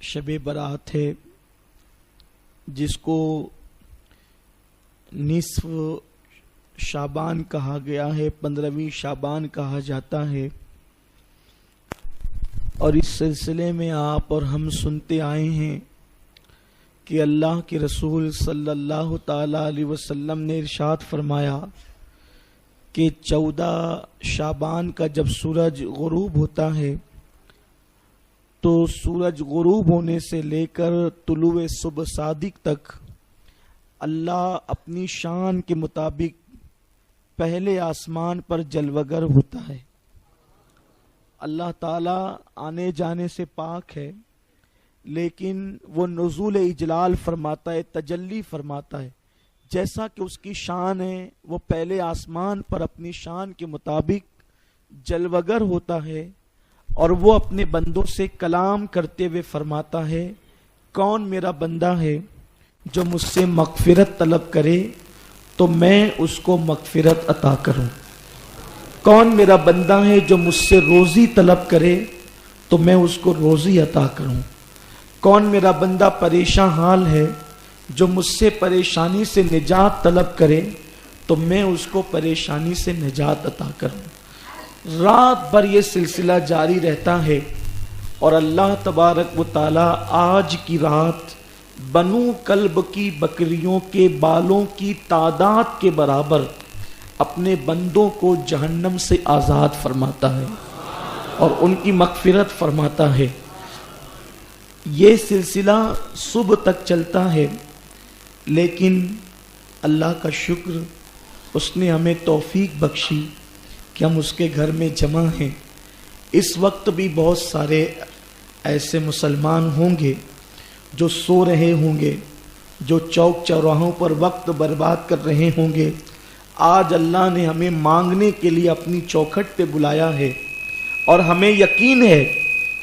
شب برات ہے جس کو نصف شعبان کہا گیا ہے، 15ویں شعبان کہا جاتا ہے، اور اس سلسلے میں آپ اور ہم سنتے آئے ہیں کہ اللہ کے رسول صلی اللہ تعالی علیہ وسلم نے ارشاد فرمایا کہ 14 شعبان کا جب سورج غروب ہوتا ہے تو سورج غروب ہونے سے لے کر طلوع صبح صادق تک اللہ اپنی شان کے مطابق پہلے آسمان پر جلوگر ہوتا ہے۔ اللہ تعالیٰ آنے جانے سے پاک ہے، لیکن وہ نزول اجلال فرماتا ہے، تجلی فرماتا ہے۔ جیسا کہ اس کی شان ہے، وہ پہلے آسمان پر اپنی شان کے مطابق جلوگر ہوتا ہے، اور وہ اپنے بندوں سے کلام کرتے ہوئے فرماتا ہے، کون میرا بندہ ہے جو مجھ سے مغفرت طلب کرے تو میں اس کو مغفرت عطا کروں، کون میرا بندہ ہے جو مجھ سے روزی طلب کرے تو میں اس کو روزی عطا کروں، کون میرا بندہ پریشان حال ہے جو مجھ سے پریشانی سے نجات طلب کرے تو میں اس کو پریشانی سے نجات عطا کروں۔ رات بھر یہ سلسلہ جاری رہتا ہے، اور اللہ تبارک و تعالی آج کی رات بنو کلب کی بکریوں کے بالوں کی تعداد کے برابر اپنے بندوں کو جہنم سے آزاد فرماتا ہے اور ان کی مغفرت فرماتا ہے۔ یہ سلسلہ صبح تک چلتا ہے، لیکن اللہ کا شکر، اس نے ہمیں توفیق بخشی کہ ہم اس کے گھر میں جمع ہیں۔ اس وقت بھی بہت سارے ایسے مسلمان ہوں گے جو سو رہے ہوں گے، جو چوک چوراہوں پر وقت برباد کر رہے ہوں گے۔ آج اللہ نے ہمیں مانگنے کے لیے اپنی چوکھٹ پہ بلایا ہے، اور ہمیں یقین ہے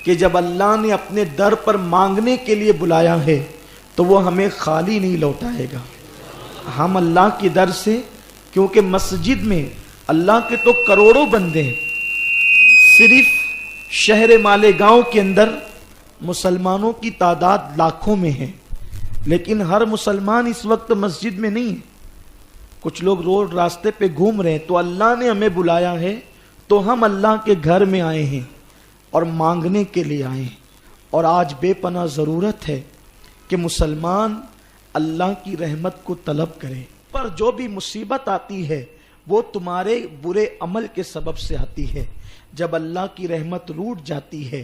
کہ جب اللہ نے اپنے در پر مانگنے کے لیے بلایا ہے تو وہ ہمیں خالی نہیں لوٹائے گا۔ ہم اللہ کے در سے، کیونکہ مسجد میں اللہ کے تو کروڑوں بندے ہیں، صرف شہر مالیگاؤں کے اندر مسلمانوں کی تعداد لاکھوں میں ہے، لیکن ہر مسلمان اس وقت مسجد میں نہیں ہے، کچھ لوگ روڈ راستے پہ گھوم رہے ہیں۔ تو اللہ نے ہمیں بلایا ہے تو ہم اللہ کے گھر میں آئے ہیں اور مانگنے کے لیے آئے ہیں، اور آج بے پناہ ضرورت ہے کہ مسلمان اللہ کی رحمت کو طلب کرے۔ پر جو بھی مصیبت آتی ہے وہ تمہارے برے عمل کے سبب سے آتی ہے۔ جب اللہ کی رحمت روٹ جاتی ہے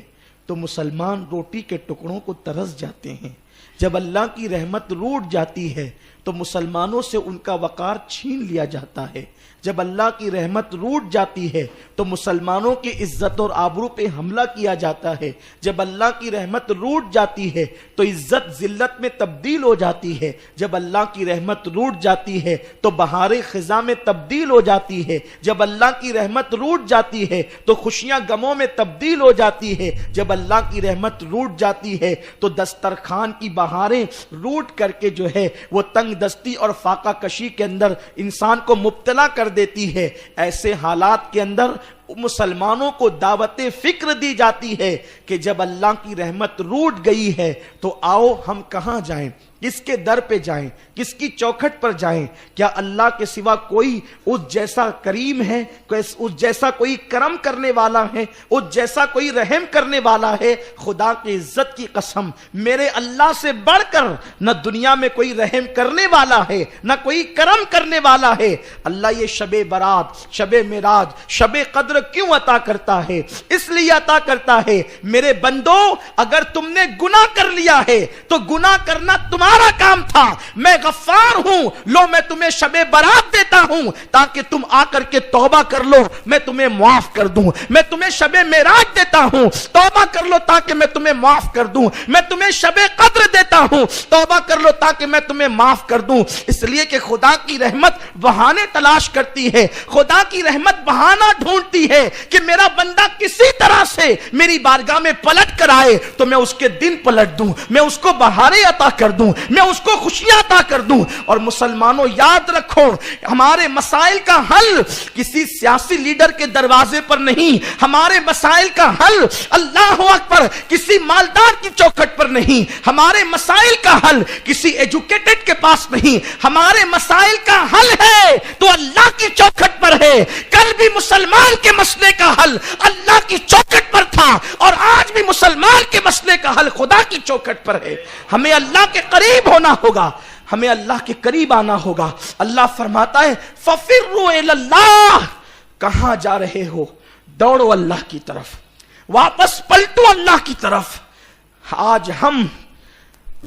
تو مسلمان روٹی کے ٹکڑوں کو ترس جاتے ہیں۔ جب اللہ کی رحمت روٹ جاتی ہے تو مسلمانوں سے ان کا وقار چھین لیا جاتا ہے۔ جب اللہ کی رحمت روٹ جاتی ہے تو مسلمانوں کی عزت اور آبرو پہ حملہ کیا جاتا ہے۔ جب اللہ کی رحمت روٹ جاتی ہے تو عزت ذلت میں تبدیل ہو جاتی ہے۔ جب اللہ کی رحمت روٹ جاتی ہے تو بہار خزاں میں تبدیل ہو جاتی ہے۔ جب اللہ کی رحمت روٹ جاتی ہے تو خوشیاں غموں میں تبدیل ہو جاتی ہے۔ جب اللہ کی رحمت روٹ جاتی ہے تو دسترخوان کی بہاریں روٹ کر کے جو ہے وہ تنگ دستی اور فاقہ کشی کے اندر انسان کو مبتلا کر دیتی ہے۔ ایسے حالات کے اندر مسلمانوں کو دعوت فکر دی جاتی ہے کہ جب اللہ کی رحمت روٹ گئی ہے تو آؤ ہم کہاں جائیں، کس کے در پہ جائیں، کس کی چوکھٹ پر جائیں؟ کیا اللہ کے سوا کوئی اس جیسا کریم ہے، اس جیسا کوئی کرم کرنے والا ہے، اس جیسا کوئی رحم کرنے والا ہے؟ خدا کی عزت کی قسم، میرے اللہ سے بڑھ کر نہ دنیا میں کوئی رحم کرنے والا ہے، نہ کوئی کرم کرنے والا ہے۔ اللہ یہ شب برات، شب معراج، شب قدر کیوں عطا کرتا ہے؟ اس لیے عطا کرتا ہے میرے بندو، اگر تم نے گناہ کر لیا ہے تو گناہ کرنا تمہارا کام تھا، میں غفار ہوں، لو میں تمہیں شب برات دیتا ہوں تاکہ تم آ کر کے توبہ کر لو، میں تمہیں معاف کر دوں۔ میں تمہیں شب معراج دیتا ہوں، توبہ کر لو تاکہ میں تمہیں معاف کر دوں۔ میں تمہیں شب قدر دیتا ہوں، توبہ کر لو تاکہ میں تمہیں معاف کر دوں۔ اس لیے کہ خدا کی رحمت بہانے تلاش کرتی ہے، خدا کی رحمت بہانہ ڈھونڈتی ہوتی ہے کہ میرا بندہ کسی طرح سے میری بارگاہ میں پلٹ کر آئے تو میں اس کے دن پلٹ دوں، میں اس کو بہاریں عطا کر دوں، میں اس کو خوشیاں عطا کر دوں۔ اور مسلمانوں یاد رکھو، ہمارے مسائل کا حل کسی سیاسی لیڈر کے دروازے پر نہیں، ہمارے مسائل کا حل اللہ اکبر کسی مالدار کی چوکھٹ پر نہیں، ہمارے مسائل کا حل کسی ایجوکیٹڈ کے پاس نہیں، ہمارے مسائل کا حل ہے تو اللہ کی چوکھٹ پر ہے۔ کل بھی مسلمان کے مسئلے کا حل اللہ کی چوکھٹ پر تھا اور آج بھی مسلمان کے مسئلے کا حل خدا کی چوکھٹ پر ہے۔ ہمیں اللہ کے قریب ہونا ہوگا، ہمیں اللہ کے قریب آنا ہوگا۔ اللہ فرماتا ہے فَفِرُّوا إِلَى اللَّهِ، کہاں جا رہے ہو؟ دوڑو اللہ کی طرف، واپس پلٹو اللہ کی طرف۔ آج ہم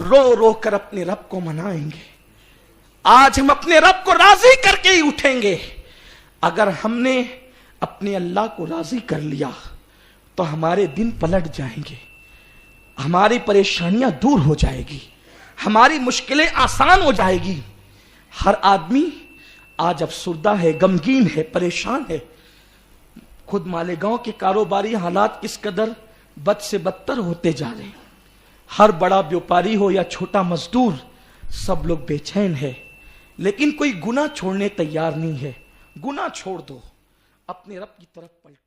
رو رو کر اپنے رب کو منائیں گے، آج ہم اپنے رب کو راضی کر کے ہی اٹھیں گے۔ اگر ہم نے اپنے اللہ کو راضی کر لیا تو ہمارے دن پلٹ جائیں گے، ہماری پریشانیاں دور ہو جائے گی، ہماری مشکلیں آسان ہو جائے گی۔ ہر آدمی آج افسردہ ہے، غمگین ہے، پریشان ہے۔ خود مالیگاؤں کے کاروباری حالات کس قدر بد سے بدتر ہوتے جا رہے ہیں۔ ہر بڑا بیوپاری ہو یا چھوٹا مزدور، سب لوگ بے چین ہے، لیکن کوئی گناہ چھوڑنے تیار نہیں ہے۔ گناہ چھوڑ دو، اپنے رب کی طرف پلٹو۔